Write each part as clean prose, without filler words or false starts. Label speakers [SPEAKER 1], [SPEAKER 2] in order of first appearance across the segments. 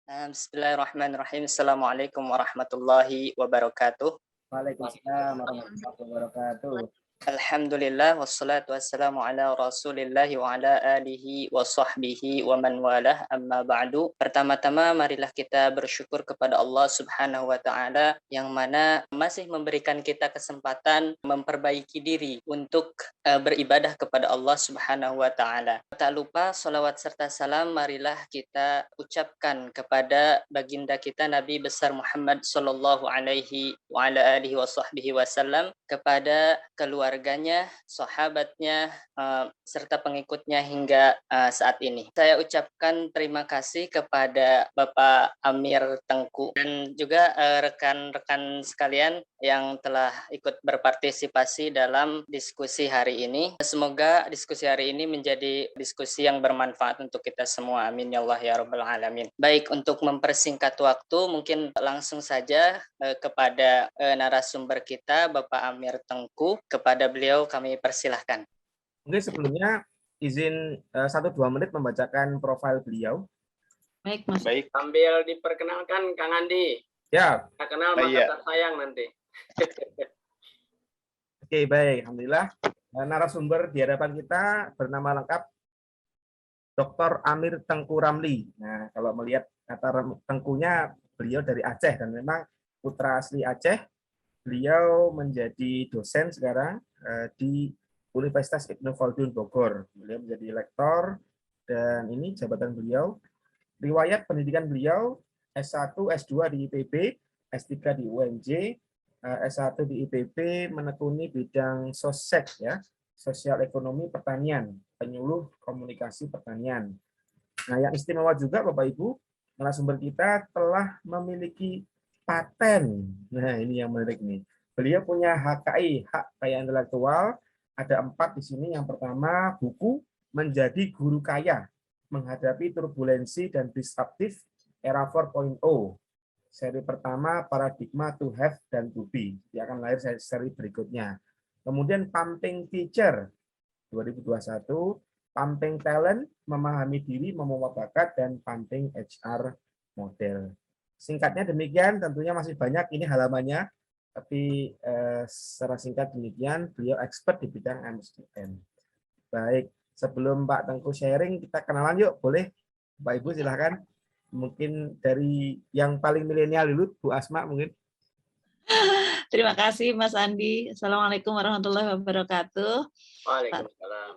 [SPEAKER 1] Bismillahirrahmanirrahim. Assalamualaikum warahmatullahi wabarakatuh.
[SPEAKER 2] Waalaikumsalam warahmatullahi wabarakatuh.
[SPEAKER 1] Alhamdulillah wassalatu wassalamu ala Rasulillah wa ala alihi wa sahbihi wa man walah, amma ba'du. Pertama-tama marilah kita bersyukur kepada Allah Subhanahu wa taala yang mana masih memberikan kita kesempatan memperbaiki diri untuk beribadah kepada Allah Subhanahu wa taala. Tak lupa salawat serta salam marilah kita ucapkan kepada baginda kita Nabi besar Muhammad sallallahu alaihi wa ala alihi wa sahbihi wasallam, kepada keluarganya, sahabatnya, serta pengikutnya hingga saat ini. Saya ucapkan terima kasih kepada Bapak Amir Tengku dan juga rekan-rekan sekalian yang telah ikut berpartisipasi dalam diskusi hari ini. Semoga diskusi hari ini menjadi diskusi yang bermanfaat untuk kita semua. Amin ya Allah ya Rabbal Alamin. Baik, untuk mempersingkat waktu, mungkin langsung saja kepada narasumber kita, Bapak Amir Tengku. Kepada beliau kami persilahkan.
[SPEAKER 2] Mungkin sebelumnya izin 1-2 menit membacakan profil beliau.
[SPEAKER 3] Baik, Mas.
[SPEAKER 4] Baik. Sambil diperkenalkan Kang Andi.
[SPEAKER 2] Ya.
[SPEAKER 4] Kita kenal maka tak sayang nanti.
[SPEAKER 2] Oke, baik. Alhamdulillah. Narasumber di hadapan kita bernama lengkap Dr. Amir Tengku Ramli. Nah, kalau melihat kata Tengkunya, beliau dari Aceh dan memang putra asli Aceh. Beliau menjadi dosen sekarang di Universitas Ibnu Khaldun Bogor. Beliau menjadi lektor dan ini jabatan beliau. Riwayat pendidikan beliau S1, S2 di IPB, S3 di UNJ, S1 di IPB menekuni bidang sosek ya, sosial ekonomi pertanian, penyuluh komunikasi pertanian. Nah, yang istimewa juga Bapak Ibu, narasumber kita telah memiliki paten. Nah, ini yang menarik nih. Beliau punya HKI, hak kekayaan intelektual. Ada 4 di sini. Yang pertama, buku Menjadi Guru Kaya, Menghadapi Turbulensi dan Disruptif Era 4.0. Seri pertama, Paradigma to Have dan to Be. Dia akan lahir seri berikutnya. Kemudian Pumping Teacher 2021, Pumping Talent, Memahami Diri, Membawa Bakat, dan Pumping HR Model. Singkatnya demikian, tentunya masih banyak ini halamannya, tapi secara singkat demikian, beliau expert di bidang MSDM. Baik, sebelum Pak Tengku sharing, kita kenalan yuk, boleh? Pak Ibu silahkan. Mungkin dari yang paling milenial dulu, Bu Asma mungkin.
[SPEAKER 3] Terima kasih Mas Andi. Assalamualaikum warahmatullahi wabarakatuh.
[SPEAKER 4] Waalaikumsalam.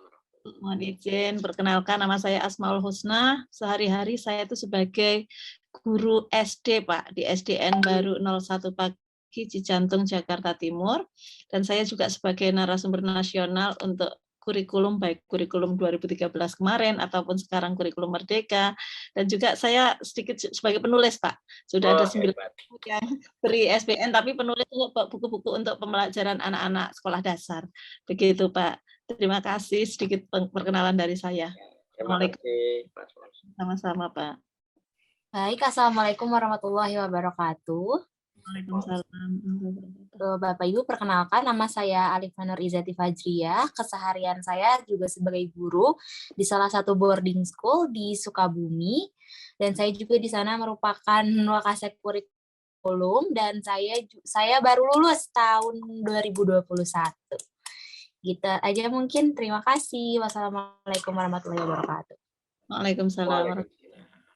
[SPEAKER 3] Mohon izin, perkenalkan nama saya Asmaul Husna. Sehari-hari saya itu sebagai guru SD Pak di SDN Baru 01 Pagi Cijantung, Jakarta Timur. Dan saya juga sebagai narasumber nasional untuk kurikulum, baik kurikulum 2013 kemarin ataupun sekarang kurikulum Merdeka. Dan juga saya sedikit sebagai penulis Pak. Sudah ada 9 buku yang beri SBN, tapi penulis buku-buku untuk pembelajaran anak-anak sekolah dasar. Begitu Pak. Terima kasih, sedikit perkenalan dari saya.
[SPEAKER 4] Terima kasih.
[SPEAKER 3] Sama-sama Pak.
[SPEAKER 5] Baik, Assalamualaikum warahmatullahi wabarakatuh.
[SPEAKER 3] Waalaikumsalam.
[SPEAKER 5] Bapak Ibu, perkenalkan nama saya Alifah Nur Izati Fajriyah. Keseharian saya juga sebagai guru di salah satu boarding school di Sukabumi. Dan saya juga di sana merupakan wakasek kurikulum dan saya baru lulus tahun 2021. Gitu aja mungkin. Terima kasih. Wassalamualaikum warahmatullahi wabarakatuh.
[SPEAKER 3] Waalaikumsalam.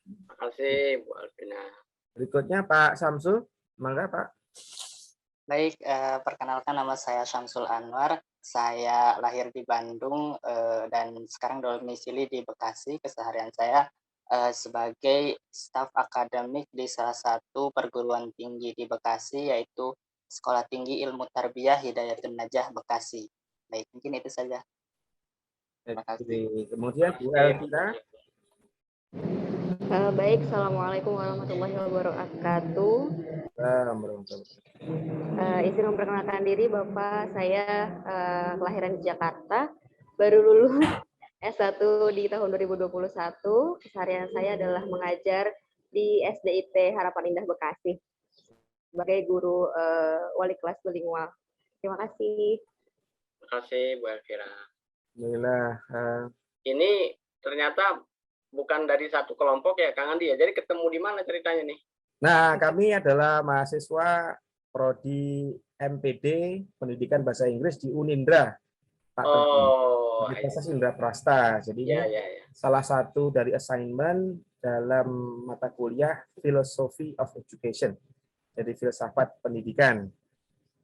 [SPEAKER 4] Terima kasih Bu Alvina.
[SPEAKER 2] Berikutnya Pak Samsul, mangga Pak.
[SPEAKER 1] Baik, perkenalkan nama saya Syamsul Anwar. Saya lahir di Bandung dan sekarang domisili di Bekasi. Keseharian saya sebagai staf akademik di salah satu perguruan tinggi di Bekasi, yaitu Sekolah Tinggi Ilmu Tarbiyah Hidayatun Najah Bekasi. Baik, mungkin itu saja. Terima kasih.
[SPEAKER 2] Kemudian Bu Elvira.
[SPEAKER 6] Baik, Assalamualaikum warahmatullahi wabarakatuh. Izin memperkenalkan diri, Bapak. Saya kelahiran di Jakarta, baru lulus S1 di tahun 2021. Keseharian saya adalah mengajar di SDIT Harapan Indah Bekasi sebagai guru wali kelas bilingual. Terima kasih.
[SPEAKER 4] Terima kasih Bu Elvira.
[SPEAKER 2] Alhamdulillah.
[SPEAKER 4] Ini ternyata bukan dari satu kelompok ya Kang Andi ya. Jadi ketemu di mana ceritanya nih?
[SPEAKER 2] Nah, kami adalah mahasiswa prodi MPD Pendidikan Bahasa Inggris di Unindra, Pak Tengku.
[SPEAKER 4] Oh,
[SPEAKER 2] Universitas Indra Prasta. Jadi ini
[SPEAKER 4] ya.
[SPEAKER 2] salah satu dari assignment dalam mata kuliah Philosophy of Education. Jadi filsafat pendidikan.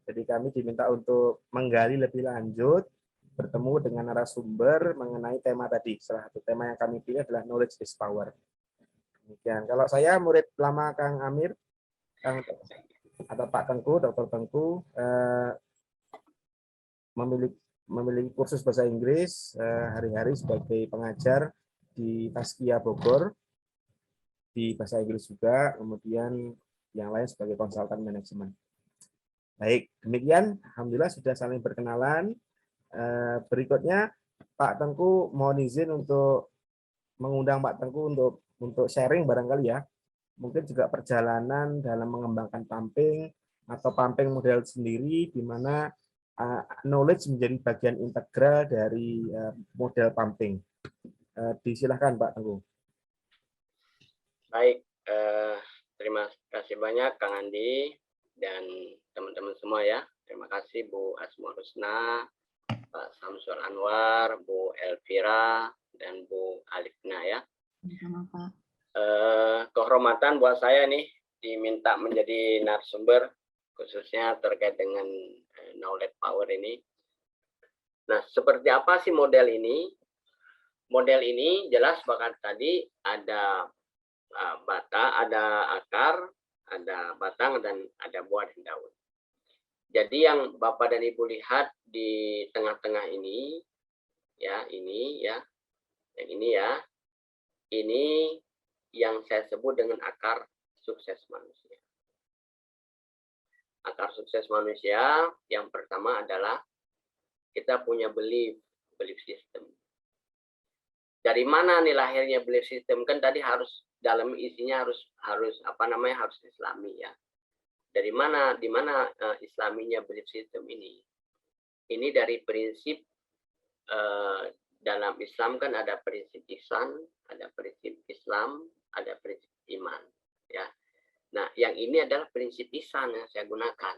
[SPEAKER 2] Jadi kami diminta untuk menggali lebih lanjut, bertemu dengan narasumber mengenai tema tadi. Salah satu tema yang kami pilih adalah knowledge is power. Demikian. Kalau saya murid lama Kang Amir, Kang atau Pak Tengku, Dr. Tengku, memiliki kursus bahasa Inggris hari-hari sebagai pengajar di Taskia Bogor, di bahasa Inggris juga, kemudian yang lain sebagai konsultan manajemen. Baik, demikian. Alhamdulillah sudah saling berkenalan. Berikutnya Pak Tengku mohon izin untuk mengundang Pak Tengku untuk sharing barangkali ya. Mungkin juga perjalanan dalam mengembangkan pumping atau pumping model sendiri, di mana knowledge menjadi bagian integral dari model pumping. Disilahkan Pak Tengku.
[SPEAKER 4] Baik, terima kasih banyak Kang Andi dan teman-teman semua ya. Terima kasih Bu Asmaul Husna, Pak Samsul Anwar, Bu Elvira, dan Bu Alifna ya. Kehormatan buat saya nih diminta menjadi narasumber khususnya terkait dengan knowledge power ini. Nah, seperti apa sih model ini? Model ini jelas bahkan tadi ada bata, ada akar, ada batang, dan ada buah dan daun. Jadi yang Bapak dan Ibu lihat di tengah-tengah ini, ya ini ya, yang ini ya, ini yang saya sebut dengan akar sukses manusia. Akar sukses manusia yang pertama adalah kita punya belief system. Dari mana nih lahirnya belief system? Kan tadi harus dalam isinya harus Islami ya. Dari mana, di mana Islaminya belief system ini? Ini dari prinsip dalam Islam kan ada prinsip ihsan, ada prinsip Islam, ada prinsip iman ya. Nah, yang ini adalah prinsip ihsan yang saya gunakan.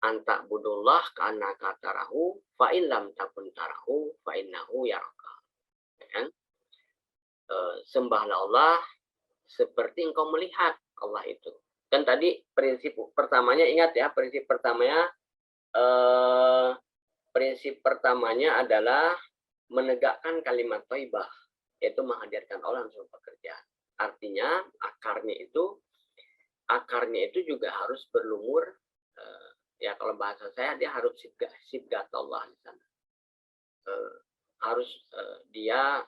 [SPEAKER 4] Anta budullah ka'annaka tarahu fa in lam takun tarahu fa innahu yaraka. Ya. Sembahlah Allah seperti engkau melihat Allah itu. Kan tadi prinsip pertamanya, ingat ya, prinsip pertamanya adalah menegakkan kalimat thayyibah, yaitu menghadirkan Allah dalam pekerjaan. Artinya akarnya itu juga harus berlumur, ya kalau bahasa saya dia harus sibgatullah di sana. Harus dia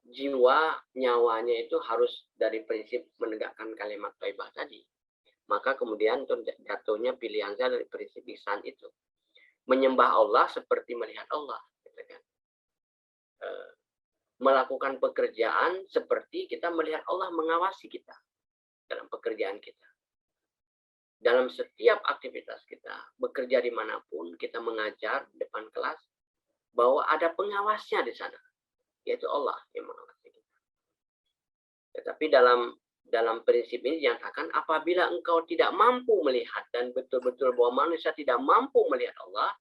[SPEAKER 4] jiwa nyawanya itu harus dari prinsip menegakkan kalimat thayyibah tadi. Maka kemudian jatuhnya pilihan saya dari prinsip ihsan itu. Menyembah Allah seperti melihat Allah. Gitu kan. Melakukan pekerjaan seperti kita melihat Allah mengawasi kita dalam pekerjaan kita. Dalam setiap aktivitas kita, bekerja dimanapun, kita mengajar di depan kelas, bahwa ada pengawasnya di sana. Yaitu Allah yang mengawasi kita. Tetapi dalam prinsip ini dinyatakan apabila engkau tidak mampu melihat dan betul-betul bahwa manusia tidak mampu melihat Allah,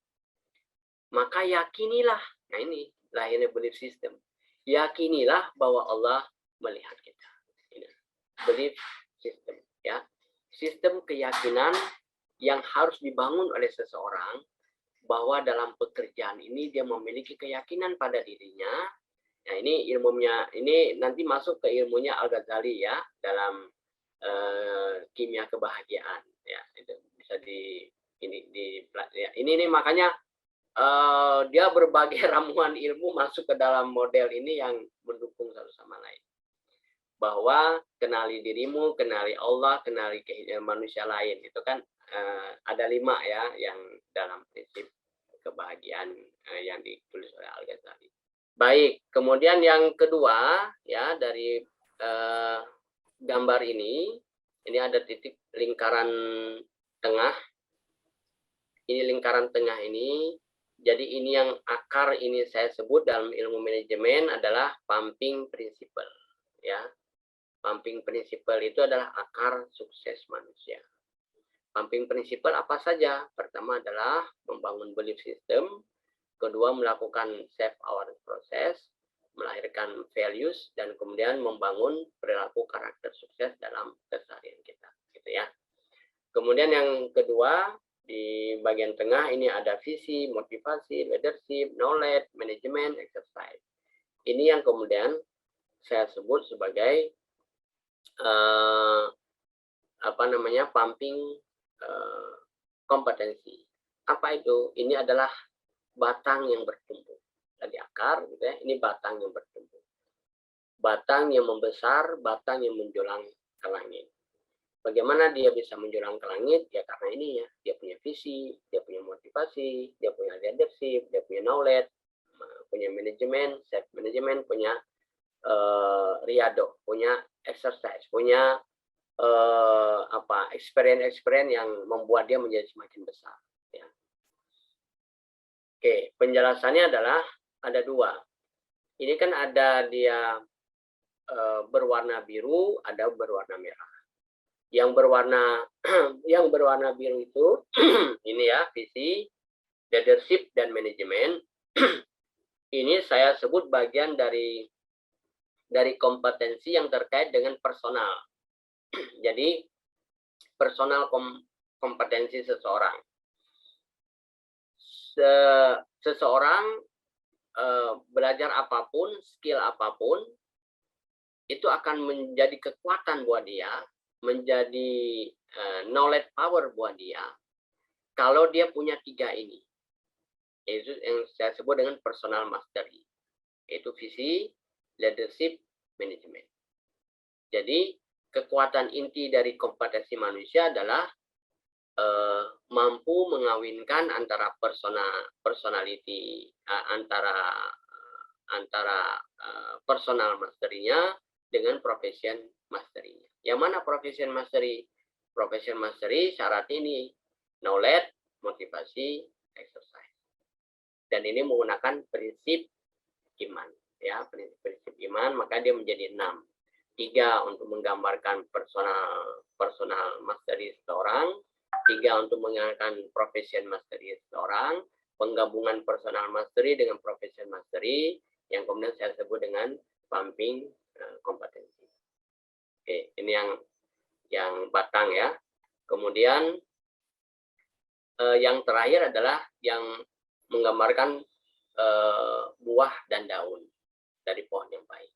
[SPEAKER 4] maka yakinilah. Nah ini lahirnya belief system. Yakinilah bahwa Allah melihat kita. Ini belief system ya. Sistem keyakinan yang harus dibangun oleh seseorang bahwa dalam pekerjaan ini dia memiliki keyakinan pada dirinya. Nah, ini ilmunya, ini nanti masuk ke ilmunya Al-Ghazali ya, dalam kimia kebahagiaan ya. Itu bisa ini makanya dia berbagai ramuan ilmu masuk ke dalam model ini yang mendukung satu sama lain. Bahwa kenali dirimu, kenali Allah, kenali manusia lain. Itu kan ada 5 ya yang dalam prinsip kebahagiaan yang ditulis oleh Al-Ghazali. Baik, kemudian yang kedua ya dari gambar ini ada titik lingkaran tengah. Ini lingkaran tengah ini. Jadi ini yang akar ini saya sebut dalam ilmu manajemen adalah pumping principle. ya. Pumping principle itu adalah akar sukses manusia. Pumping principle apa saja? Pertama adalah membangun belief system, kedua melakukan self-awareness process, melahirkan values, dan kemudian membangun perilaku karakter sukses dalam keseharian kita, gitu ya. Kemudian yang kedua, di bagian tengah ini ada visi, motivasi, leadership, knowledge, management, exercise. Ini yang kemudian saya sebut sebagai pumping kompetensi. Apa itu? Ini adalah batang yang bertumbuh dari akar, gitu ya. Ini batang yang bertumbuh, batang yang membesar, batang yang menjulang ke langit. Bagaimana dia bisa menjulang ke langit? Ya karena ini ya, dia punya visi, dia punya motivasi, dia punya leadership, dia punya knowledge, punya manajemen, self management, punya riado, punya exercise, punya experience yang membuat dia menjadi semakin besar. Ya. Oke, penjelasannya adalah ada dua. Ini kan ada dia berwarna biru, ada berwarna merah. Yang berwarna biru itu ini ya, visi, leadership, dan manajemen. Ini saya sebut bagian dari kompetensi yang terkait dengan personal. Jadi personal kompetensi seseorang. Seseorang belajar apapun, skill apapun, itu akan menjadi kekuatan buat dia, menjadi knowledge power buat dia, kalau dia punya tiga ini. Itu yang saya sebut dengan personal mastery. Yaitu visi, leadership, management. Jadi, kekuatan inti dari kompetensi manusia adalah mampu mengawinkan antara personality, antara personal mastery-nya dengan profession mastery-nya. Yang mana profession mastery? Profession mastery syarat ini, knowledge, motivasi, exercise. Dan ini menggunakan prinsip iman. Ya, prinsip iman, maka dia menjadi 6. 3 untuk menggambarkan personal mastery seseorang, 3 untuk menggambarkan profession mastery seseorang, penggabungan personal mastery dengan profession mastery, yang kemudian saya sebut dengan pumping kompetensi. Oke, ini yang batang ya. Kemudian yang terakhir adalah yang menggambarkan buah dan daun dari pohon yang baik.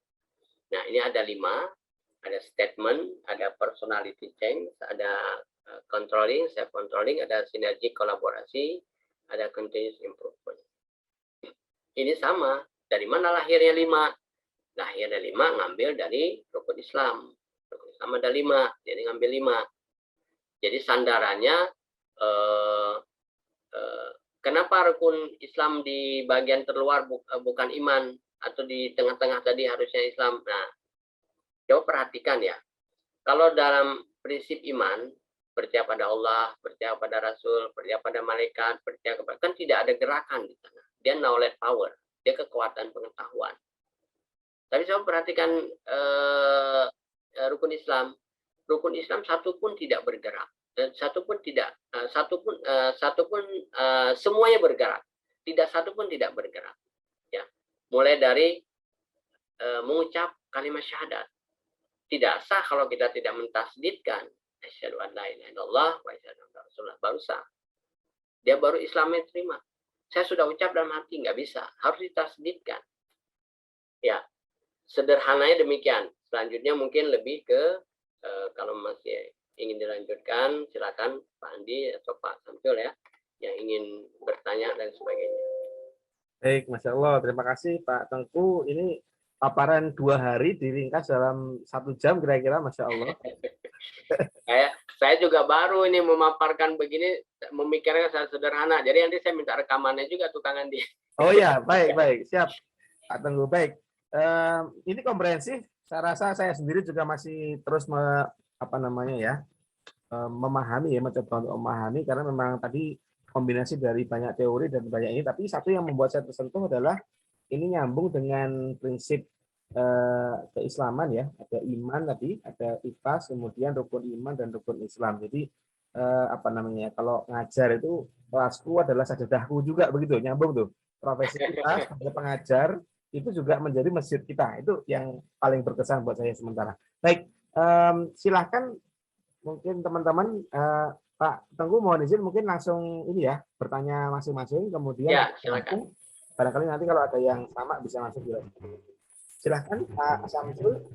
[SPEAKER 4] Nah, ini ada 5, ada statement, ada personality change, ada controlling, self-controlling, ada sinergi kolaborasi, ada continuous improvement. Ini sama, dari mana lahirnya 5? Lahirnya 5 ngambil dari rukun Islam. Rukun Islam ada 5, jadi ngambil 5. Jadi sandarannya, kenapa rukun Islam di bagian terluar bukan iman? Atau di tengah-tengah tadi harusnya Islam. Nah, coba perhatikan ya. Kalau dalam prinsip iman, percaya pada Allah, percaya pada Rasul, percaya pada malaikat, percaya kepada, kan tidak ada gerakan di sana. Dia knowledge power, dia kekuatan pengetahuan. Tapi coba perhatikan rukun Islam. Rukun Islam satu pun tidak bergerak. Semuanya bergerak. Tidak satu pun tidak bergerak. Ya. Mulai dari mengucap kalimat syahadat. Tidak sah kalau kita tidak mentasdidkan. Asyhadu an la ilaha illallah wa asyhadu anna rasulullah, baru sah. Dia baru Islamnya terima. Saya sudah ucap dalam hati, nggak bisa. Harus ditasdidkan. Ya, sederhananya demikian. Selanjutnya mungkin lebih ke, kalau masih ingin dilanjutkan, silakan Pak Andi atau Pak Samsul ya, yang ingin bertanya dan sebagainya.
[SPEAKER 2] Baik, Masya Allah. Terima kasih Pak Tengku. Ini paparan 2 hari diringkas dalam 1 jam kira-kira, Masya Allah.
[SPEAKER 4] Saya juga baru ini memaparkan begini, memikirkan secara sederhana. Jadi nanti saya minta rekamannya juga tukang Andi.
[SPEAKER 2] Oh ya, baik. Siap. Pak Tengku, baik. Ini komprehensif. Saya rasa saya sendiri juga masih terus memahami ya, mencoba untuk memahami, karena memang tadi kombinasi dari banyak teori dan banyak ini, tapi satu yang membuat saya tersentuh adalah ini nyambung dengan prinsip keislaman ya, ada iman tadi, ada ikhlas, kemudian rukun iman dan rukun Islam. Jadi apa namanya? Kalau ngajar itu kelasku adalah sajadahku juga begitu, nyambung tuh. Profesi kita sebagai pengajar itu juga menjadi masjid kita. Itu yang paling berkesan buat saya sementara. Baik, silahkan mungkin teman-teman Pak Tengku mohon izin mungkin langsung ini ya bertanya masing-masing kemudian
[SPEAKER 4] Ya, silakan.
[SPEAKER 2] barangkali nanti kalau ada yang sama bisa langsung direspon. Silahkan Pak Samsul.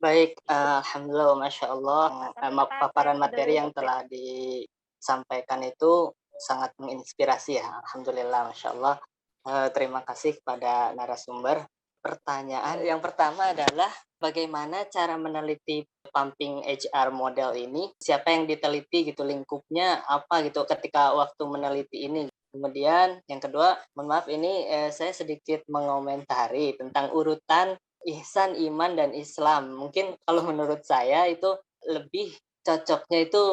[SPEAKER 1] Baik, alhamdulillah, masya Allah, paparan materi yang telah disampaikan itu sangat menginspirasi ya, alhamdulillah, masya Allah. Terima kasih kepada narasumber. Pertanyaan yang pertama adalah bagaimana cara meneliti pumping HR model ini? Siapa yang diteliti gitu, lingkupnya apa gitu ketika waktu meneliti ini? Kemudian yang kedua, mohon maaf ini saya sedikit mengomentari tentang urutan ihsan, iman, dan Islam. Mungkin kalau menurut saya itu lebih cocoknya itu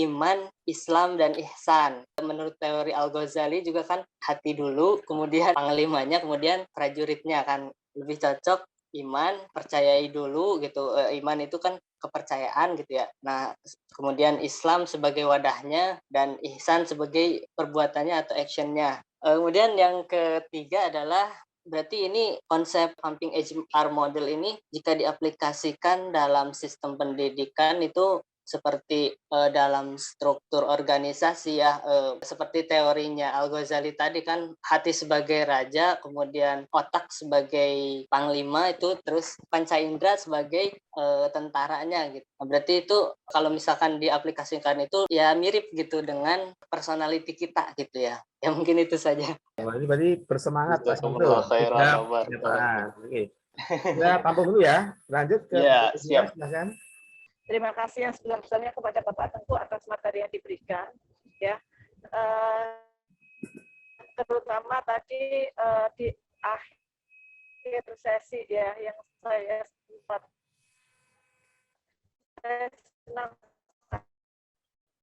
[SPEAKER 1] iman, Islam, dan ihsan. Menurut teori Al-Ghazali juga kan hati dulu, kemudian panglimanya, kemudian prajuritnya kan lebih cocok iman, percayai dulu gitu. Iman itu kan kepercayaan gitu ya. Nah, kemudian Islam sebagai wadahnya dan ihsan sebagai perbuatannya atau actionnya. Kemudian yang ketiga adalah berarti ini konsep pumping HR model ini jika diaplikasikan dalam sistem pendidikan itu seperti dalam struktur organisasi ya, seperti teorinya Al-Ghazali tadi kan, hati sebagai raja, kemudian otak sebagai panglima itu, terus panca indera sebagai tentaranya gitu. Nah, berarti itu kalau misalkan diaplikasikan itu ya mirip gitu dengan personality kita gitu ya. Ya mungkin itu saja.
[SPEAKER 2] Berarti bersemangat Pak Samsul.
[SPEAKER 1] Jazakumullah khairan.
[SPEAKER 2] Oke. Ya, tampung dulu ya. Lanjut ke
[SPEAKER 1] ya, siap.
[SPEAKER 2] Silakan.
[SPEAKER 3] Terima kasih yang sebesar-besarnya kepada Bapak Tengku atas materi yang diberikan. Ya, terutama tadi di akhir sesi ya yang saya sempat senang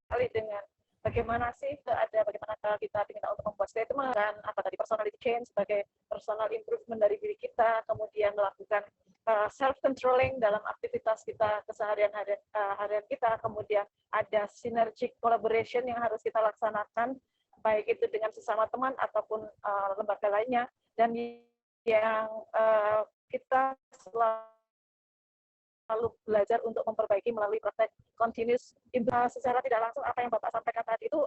[SPEAKER 3] sekali dengan bagaimana sih bagaimana kita untuk membuat statement dan apa tadi personality change sebagai personal improvement dari diri kita, kemudian melakukan self controlling dalam aktivitas kita keseharian harian kita, kemudian ada synergic collaboration yang harus kita laksanakan baik itu dengan sesama teman ataupun lembaga lainnya, dan yang kita selalu belajar untuk memperbaiki melalui praktek continuous improvement. Secara tidak langsung apa yang Bapak sampaikan tadi itu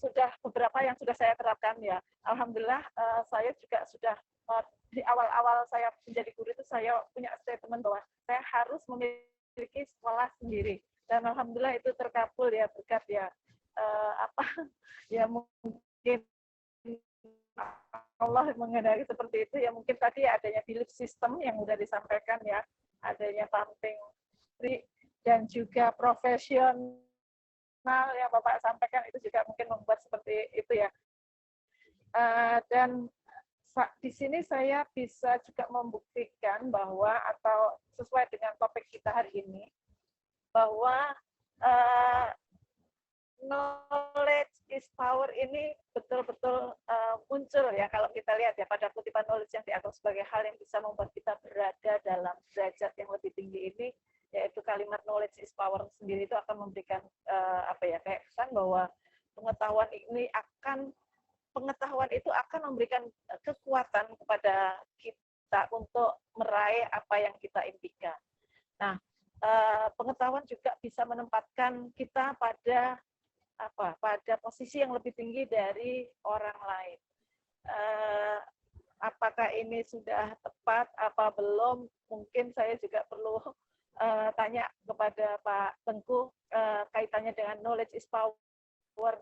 [SPEAKER 3] sudah beberapa yang sudah saya terapkan ya. Alhamdulillah saya juga sudah di awal-awal saya menjadi guru itu saya punya statement bahwa saya harus memiliki sekolah sendiri, dan alhamdulillah itu terkabul ya berkat ya ya mungkin Allah mengenai seperti itu ya, mungkin tadi adanya belief system yang sudah disampaikan ya, adanya pumping dan juga profesional yang Bapak sampaikan itu juga mungkin membuat seperti itu ya. Dan di sini saya bisa juga membuktikan bahwa atau sesuai dengan topik kita hari ini bahwa knowledge is power ini betul-betul muncul ya kalau kita lihat ya pada kutipan knowledge yang dianggap sebagai hal yang bisa membuat kita berada dalam derajat yang lebih tinggi ini, yaitu kalimat knowledge is power sendiri itu akan memberikan kayak kesan bahwa pengetahuan itu akan memberikan kekuatan kepada kita untuk meraih apa yang kita impikan. Nah, pengetahuan juga bisa menempatkan kita pada posisi yang lebih tinggi dari orang lain. Apakah ini sudah tepat apa belum? Mungkin saya juga perlu tanya kepada Pak Tengku kaitannya dengan knowledge is power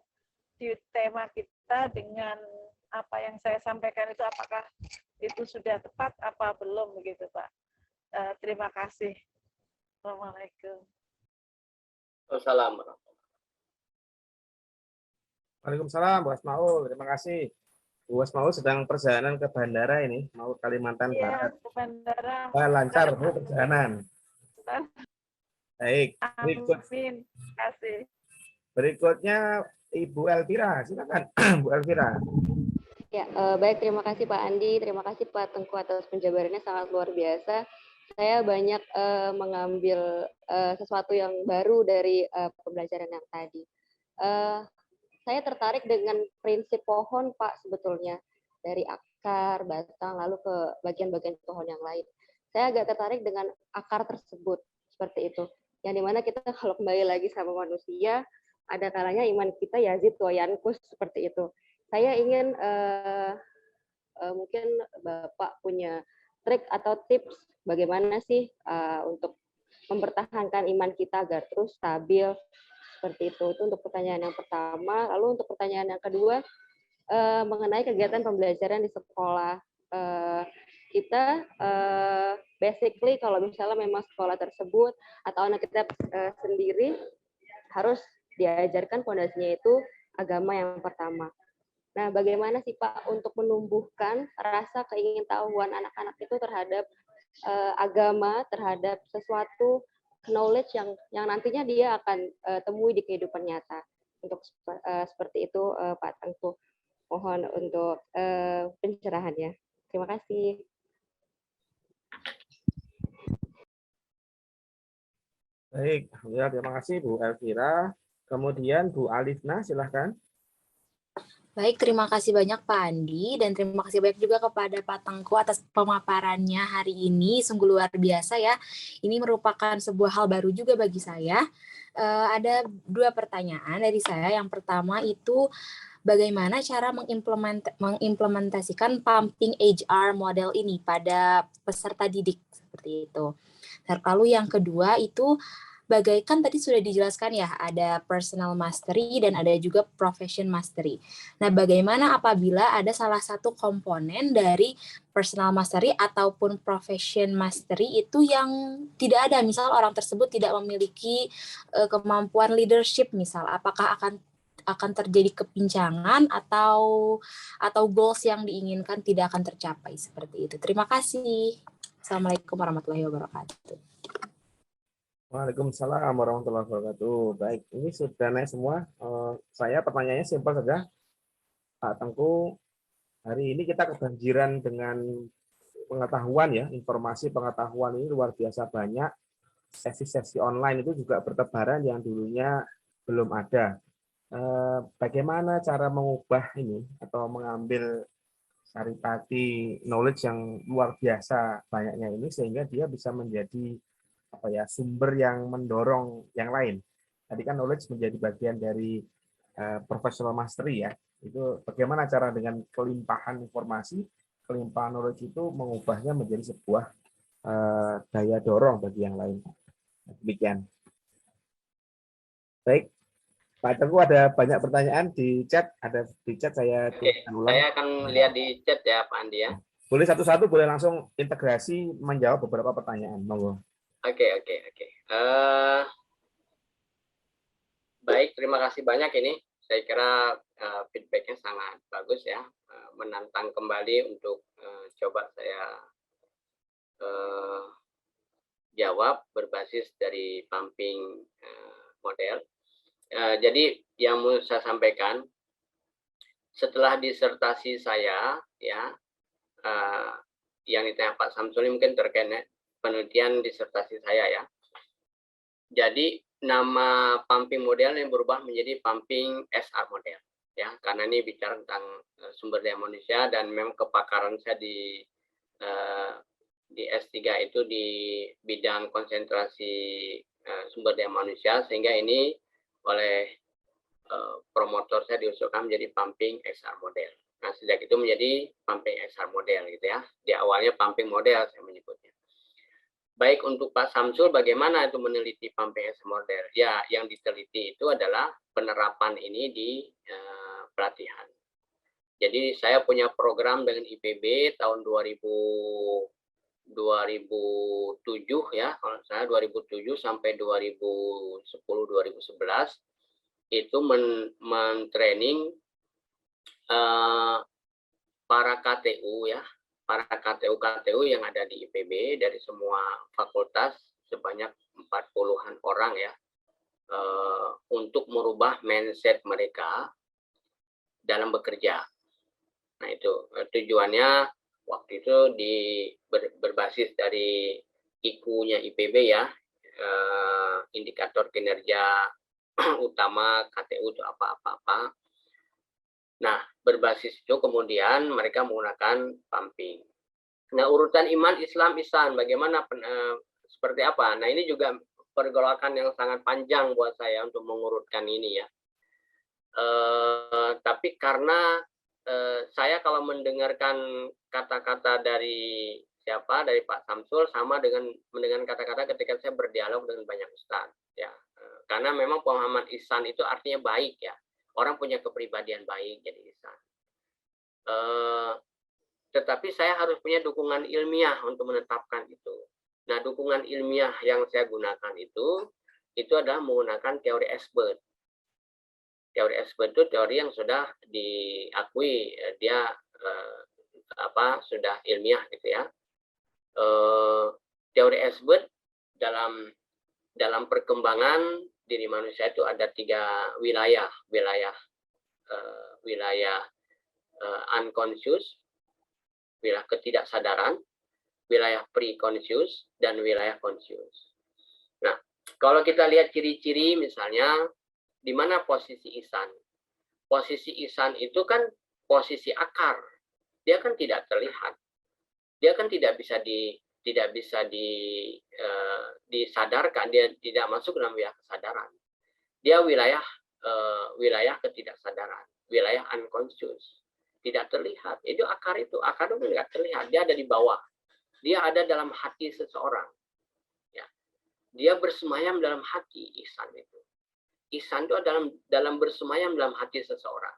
[SPEAKER 3] di tema kita dengan apa yang saya sampaikan itu, apakah itu sudah tepat apa belum begitu Pak? Terima kasih. Assalamualaikum.
[SPEAKER 4] Wassalamualaikum.
[SPEAKER 2] Waalaikumsalam, Bu Asmaul. Terima kasih. Bu Asmaul sedang perjalanan ke bandara ini, mau Kalimantan Barat.
[SPEAKER 3] Ke bandara.
[SPEAKER 2] Lancar Bu perjalanan. Baik.
[SPEAKER 3] Amin. Terima kasih.
[SPEAKER 2] Berikutnya Ibu Elvira, silakan Bu Elvira.
[SPEAKER 6] Ya, baik, terima kasih Pak Andi, terima kasih Pak Tengku atas penjabarannya sangat luar biasa. Saya banyak mengambil sesuatu yang baru dari pembelajaran yang tadi. Saya tertarik dengan prinsip pohon Pak sebetulnya, dari akar, batang, lalu ke bagian-bagian pohon yang lain. Saya agak tertarik dengan akar tersebut, seperti itu. Yang dimana kita kalau kembali lagi sama manusia, ada kalanya iman kita yazid wa yankus, seperti itu. Saya ingin mungkin Bapak punya trik atau tips bagaimana sih untuk mempertahankan iman kita agar terus stabil seperti itu. Itu untuk pertanyaan yang pertama. Lalu untuk pertanyaan yang kedua mengenai kegiatan pembelajaran di sekolah. Kita basically kalau misalnya memang sekolah tersebut atau anak kita sendiri harus diajarkan fondasinya itu agama yang pertama. Nah, bagaimana sih Pak untuk menumbuhkan rasa keingintahuan anak-anak itu terhadap agama, terhadap sesuatu knowledge yang nantinya dia akan temui di kehidupan nyata. Untuk seperti itu Pak Tengku. Mohon untuk pencerahannya. Terima kasih.
[SPEAKER 2] Baik, ya, terima kasih Bu Elvira. Kemudian Bu Alifna, silahkan.
[SPEAKER 5] Baik, terima kasih banyak Pak Andi, dan terima kasih banyak juga kepada Pak Tengku atas pemaparannya hari ini. Sungguh luar biasa ya. Ini merupakan sebuah hal baru juga bagi saya. Ada 2 pertanyaan dari saya. Yang pertama itu, bagaimana cara mengimplementasikan pumping HR model ini pada peserta didik seperti itu. Lalu yang kedua itu, bagaikan tadi sudah dijelaskan ya, ada personal mastery dan ada juga profession mastery. Nah, bagaimana apabila ada salah satu komponen dari personal mastery ataupun profession mastery itu yang tidak ada, misal orang tersebut tidak memiliki kemampuan leadership misal, apakah akan terjadi kepincangan atau goals yang diinginkan tidak akan tercapai seperti itu. Terima kasih. Assalamualaikum warahmatullahi wabarakatuh.
[SPEAKER 2] Waalaikumsalam warahmatullahi wabarakatuh. Baik, ini sudah naik semua. Saya pertanyaannya simpel saja. Pak Tengku, hari ini kita kebanjiran dengan pengetahuan ya, informasi pengetahuan ini luar biasa banyak. Sesi-sesi online itu juga bertebaran yang dulunya belum ada. Bagaimana cara mengubah ini atau mengambil saripati knowledge yang luar biasa banyaknya ini sehingga dia bisa menjadi sumber yang mendorong yang lain. Tadi kan knowledge menjadi bagian dari professional mastery ya. Itu bagaimana cara dengan kelimpahan informasi, kelimpahan knowledge itu mengubahnya menjadi sebuah daya dorong bagi yang lain. Demikian. Baik, Pak Tengku ada banyak pertanyaan di chat. Ada di chat saya ulang.
[SPEAKER 4] Saya akan lihat di chat ya Pak Andi ya.
[SPEAKER 2] Boleh satu-satu, boleh langsung integrasi menjawab beberapa pertanyaan. Monggo.
[SPEAKER 4] Oke. Baik, terima kasih banyak ini. Saya kira feedbacknya sangat bagus ya. Menantang kembali untuk coba saya jawab berbasis dari pumping model. Jadi yang mau saya sampaikan, setelah disertasi saya ya, yang ditanya Pak Samsuli mungkin terkait penelitian disertasi saya ya. Jadi nama pumping model yang berubah menjadi pumping SR model ya, karena ini bicara tentang sumber daya manusia dan memang kepakaran saya di S3 itu di bidang konsentrasi sumber daya manusia, sehingga ini oleh promotor saya diusulkan menjadi pumping XR model. Nah, sejak itu menjadi pumping XR model gitu ya. Di awalnya pumping model saya menyebutnya. Baik, untuk Pak Samsul, bagaimana itu meneliti pumping XR model? Ya, yang diteliti itu adalah penerapan ini di pelatihan. Jadi saya punya program dengan IPB tahun 2007 ya, kalau saya 2007 sampai 2010-2011 itu men-training para KTU ya, para KTU yang ada di IPB dari semua fakultas sebanyak 40-an orang ya, untuk merubah mindset mereka dalam bekerja. Nah itu tujuannya waktu itu berbasis dari IQ-nya IPB ya, indikator kinerja utama KTU itu apa-apa. Nah, berbasis itu kemudian mereka menggunakan pumping. Nah, urutan iman, Islam, ihsan, bagaimana seperti apa? Nah, ini juga pergolakan yang sangat panjang buat saya untuk mengurutkan ini ya. Tapi karena saya kalau mendengarkan kata-kata dari siapa, dari Pak Samsul, sama dengan mendengar kata-kata ketika saya berdialog dengan banyak ustadz ya. Karena memang pemahaman ihsan itu artinya baik ya. Orang punya kepribadian baik jadi ihsan. Tetapi saya harus punya dukungan ilmiah untuk menetapkan itu. Nah, dukungan ilmiah yang saya gunakan itu adalah menggunakan teori Esbert. Teori Esbert itu teori yang sudah diakui dia sudah ilmiah gitu ya. Teori Esbert dalam perkembangan diri manusia itu ada 3 wilayah unconscious, wilayah ketidaksadaran, wilayah pre-conscious, dan wilayah conscious. Nah, kalau kita lihat ciri-ciri misalnya, di mana posisi ihsan? Posisi ihsan itu kan posisi akar. Dia kan tidak terlihat. Dia kan tidak bisa disadarkan, dia tidak masuk dalam wilayah kesadaran. Dia wilayah ketidaksadaran, wilayah unconscious. Tidak terlihat. Itu akar itu tidak terlihat. Dia ada di bawah. Dia ada dalam hati seseorang. Ya. Dia bersemayam dalam hati ihsan itu. Ihsan itu dalam bersemayam dalam hati seseorang.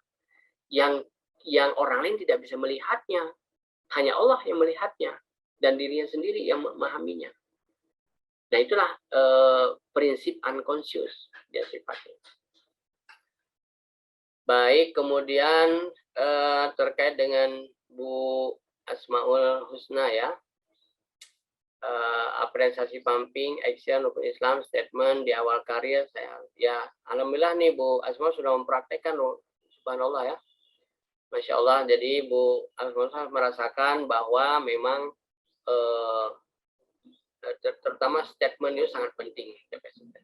[SPEAKER 4] Yang orang lain tidak bisa melihatnya. Hanya Allah yang melihatnya. Dan dirinya sendiri yang memahaminya. Nah itulah prinsip unconscious. Dia sifatnya. Baik, kemudian terkait dengan Bu Asmaul Husna ya. Apresiasi pumping, action, rukun Islam, statement di awal karir saya ya alhamdulillah nih Bu Asmaul sudah mempraktekkan subhanallah ya. Masya Allah, jadi Bu Asmaul merasakan bahwa memang terutama statement itu sangat penting.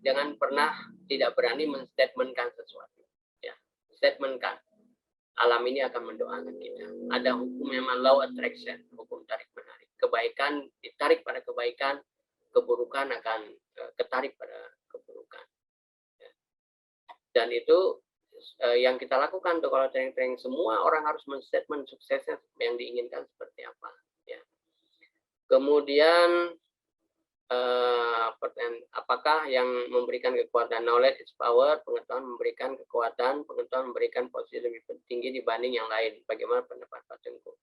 [SPEAKER 4] Jangan pernah tidak berani menstatementkan sesuatu. Ya, statementkan. Alam ini akan mendoakan kita. Ada hukum yang law attraction, hukum tarik menarik. Kebaikan ditarik pada kebaikan, keburukan akan ketarik pada keburukan. Ya. Dan itu yang kita lakukan tuh kalau training-training, semua orang harus men-statement suksesnya yang diinginkan seperti apa. Ya. Kemudian apakah yang memberikan kekuatan? Knowledge is power, pengetahuan memberikan kekuatan, pengetahuan memberikan posisi lebih tinggi dibanding yang lain. Bagaimana pendapat Pak Tengku?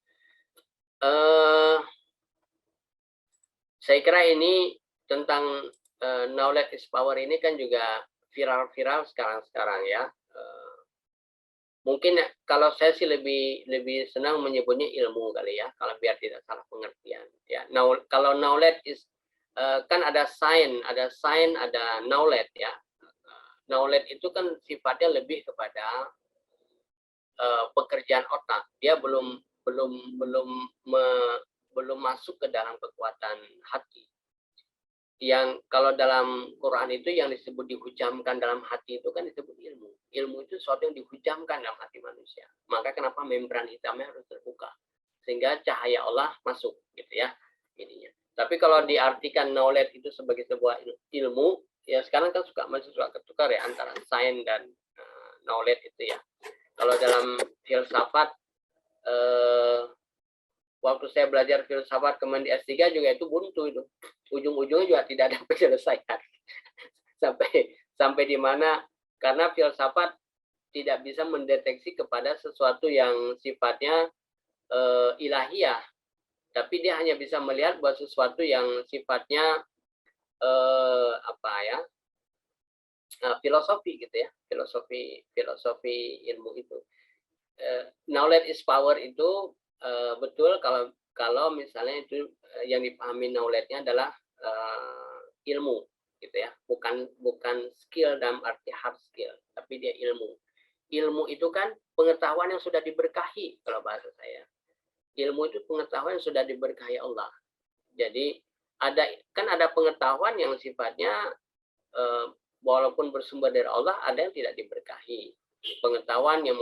[SPEAKER 4] Saya kira ini tentang knowledge is power ini kan juga viral-viral sekarang ya. Mungkin kalau saya sih lebih senang menyebutnya ilmu kali ya, kalau biar tidak salah pengertian. Ya, kalau knowledge is kan ada sign, ada knowledge ya. Knowledge itu kan sifatnya lebih kepada pekerjaan otak. Dia belum masuk ke dalam kekuatan hati. Yang kalau dalam Quran itu yang disebut dihujamkan dalam hati itu kan disebut ilmu. Ilmu itu sesuatu yang dihujamkan dalam hati manusia. Maka kenapa membran hitamnya harus terbuka sehingga cahaya Allah masuk gitu ya ininya. Tapi kalau diartikan knowledge itu sebagai sebuah ilmu, ya sekarang kan masih suka ketukar ya antara sains dan knowledge itu ya. Kalau dalam filsafat, waktu saya belajar filsafat kemudian di S3 juga itu buntu itu. Ujung-ujungnya juga tidak ada penyelesaian. sampai di mana karena filsafat tidak bisa mendeteksi kepada sesuatu yang sifatnya ilahiyah. Tapi dia hanya bisa melihat bahwa sesuatu yang sifatnya filosofi gitu ya, filosofi ilmu itu. Knowledge is power itu betul kalau misalnya itu yang dipahami knowledge-nya adalah ilmu gitu ya, bukan skill dalam arti hard skill, tapi dia ilmu. ilmu itu kan pengetahuan yang sudah diberkahi, kalau bahasa saya. Ilmu itu pengetahuan yang sudah diberkahi Allah. Jadi ada pengetahuan yang sifatnya walaupun bersumber dari Allah, ada yang tidak diberkahi. Pengetahuan yang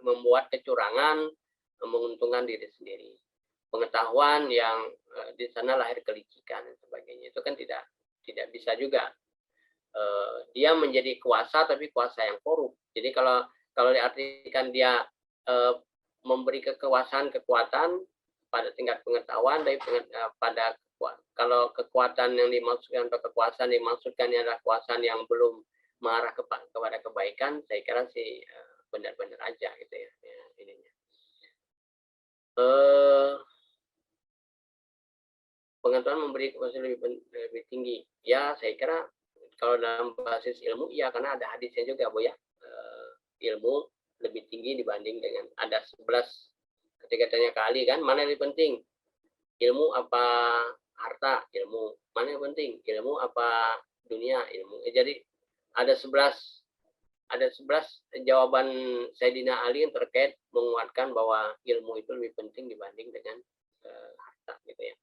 [SPEAKER 4] membuat kecurangan, menguntungkan diri sendiri. Pengetahuan yang di sana lahir kelicikan dan sebagainya, itu kan tidak bisa juga. Dia menjadi kuasa, tapi kuasa yang korup. Jadi kalau diartikan dia memberi kekuatan pada tingkat pengetahuan, tapi kalau kekuatan yang dimaksudkan atau kekuasaan dimaksudkan adalah kekuasaan yang belum mengarah kepada kebaikan, saya kira sih benar-benar aja gitu ya ininya. Pengetahuan memberi kekuasaan lebih tinggi. Ya, saya kira kalau dalam basis ilmu, ya karena ada hadisnya juga, Bu ya. Ilmu lebih tinggi dibanding dengan ada 11 ketika tanya kali kan, mana yang lebih penting? Ilmu apa harta? Ilmu. Mana yang penting? Ilmu apa dunia? Ilmu. Jadi ada 11 jawaban Sayyidina Ali yang terkait menguatkan bahwa ilmu itu lebih penting dibanding dengan harta gitu ya.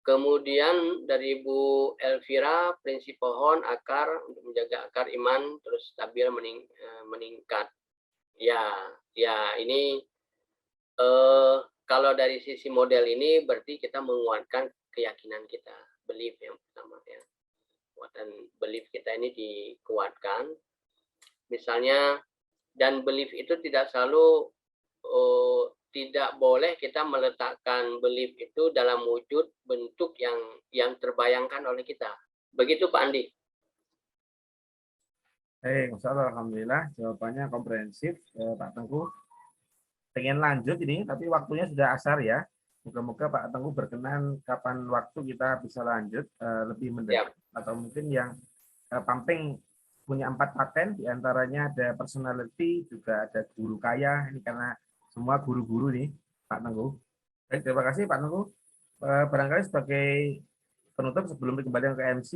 [SPEAKER 4] Kemudian dari Bu Elvira, prinsip pohon akar untuk menjaga akar iman terus stabil meningkat. Ya ini kalau dari sisi model ini berarti kita menguatkan keyakinan kita, belief yang pertama ya. Dan belief kita ini dikuatkan. Misalnya, dan belief itu tidak selalu tidak boleh kita meletakkan belief itu dalam wujud bentuk yang terbayangkan oleh kita. Begitu Pak Andi.
[SPEAKER 2] Alhamdulillah jawabannya komprehensif Pak Tengku. Pengen lanjut ini, tapi waktunya sudah asar ya. Moga-moga Pak Tengku berkenan kapan waktu kita bisa lanjut lebih mendalam. Atau mungkin yang Pamping punya 4 paten, diantaranya ada personality, juga ada guru kaya. Ini karena semua guru-guru nih, Pak Tengku. Baik, terima kasih Pak Tengku. Barangkali sebagai penutup sebelum dikembalikan ke MC,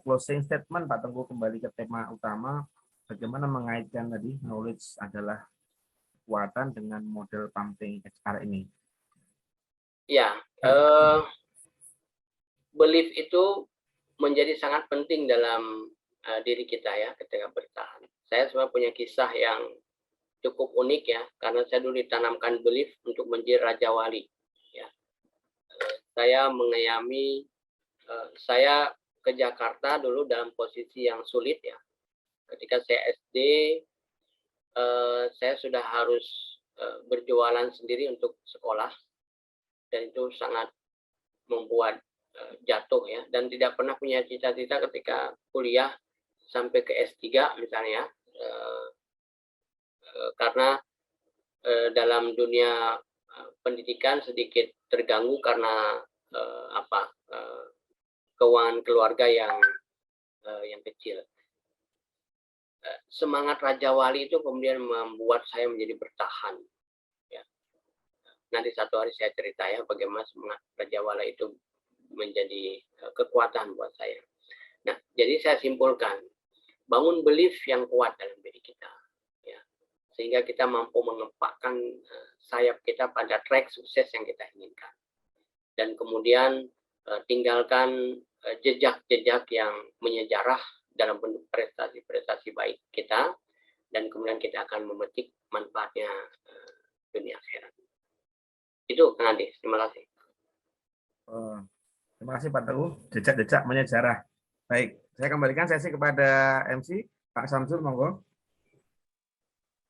[SPEAKER 2] closing statement Pak Tengku kembali ke tema utama, bagaimana mengaitkan tadi knowledge adalah kekuatan dengan model pumping HR ini.
[SPEAKER 4] Ya, belief itu menjadi sangat penting dalam diri kita ya ketika bertahan. Saya sebenarnya punya kisah yang cukup unik ya, karena saya dulu ditanamkan belief untuk menjadi Raja Wali. Ya. Saya mengayami, saya ke Jakarta dulu dalam posisi yang sulit ya. Ketika saya SD, saya sudah harus berjualan sendiri untuk sekolah, dan itu sangat membuat jatuh ya, dan tidak pernah punya cita-cita ketika kuliah sampai ke S3 misalnya. Karena dalam dunia pendidikan sedikit terganggu karena keuangan keluarga yang kecil. Semangat Raja Wali itu kemudian membuat saya menjadi bertahan. Ya. Nanti satu hari saya cerita ya bagaimana semangat Raja Wali itu menjadi kekuatan buat saya. Nah, jadi saya simpulkan, bangun belief yang kuat dalam diri kita. Sehingga kita mampu mengepakkan sayap kita pada track sukses yang kita inginkan. Dan kemudian tinggalkan jejak-jejak yang menyejarah dalam bentuk prestasi-prestasi baik kita, dan kemudian kita akan memetik manfaatnya dunia akhirat. Itu Kang Andi, terima kasih.
[SPEAKER 2] Terima kasih Pak Teguh, jejak-jejak menyejarah. Baik, saya kembalikan sesi kepada MC, Pak Samsul, monggo.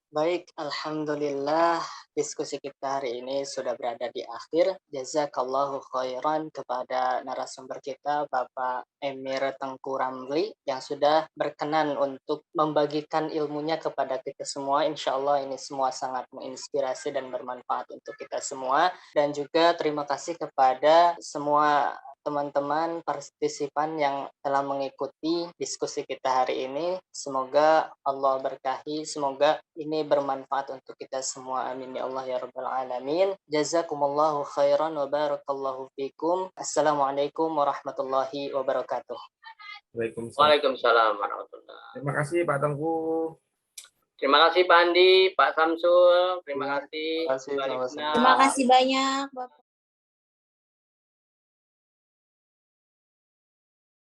[SPEAKER 1] Baik, alhamdulillah diskusi kita hari ini sudah berada di akhir. Jazakallahu khairan kepada narasumber kita Bapak Emir Tengku Ramli yang sudah berkenan untuk membagikan ilmunya kepada kita semua. Insya Allah ini semua sangat menginspirasi dan bermanfaat untuk kita semua. Dan juga terima kasih kepada semua teman-teman partisipan yang telah mengikuti diskusi kita hari ini. Semoga Allah berkahi, semoga ini bermanfaat untuk kita semua. Amin ya Allah ya Rabbal Alamin. Jazakumullahu khairan wa barakallahu fikum. Assalamualaikum warahmatullahi wabarakatuh.
[SPEAKER 2] Waalaikumsalam.
[SPEAKER 4] Waalaikumsalam warahmatullahi.
[SPEAKER 2] Terima kasih Pak Tengku.
[SPEAKER 4] Terima kasih Pak Andi, Pak Samsul, terima kasih.
[SPEAKER 1] Terima kasih,
[SPEAKER 4] Mbak
[SPEAKER 1] sama-sama.
[SPEAKER 4] Rifna.
[SPEAKER 5] Terima kasih banyak, Bapak.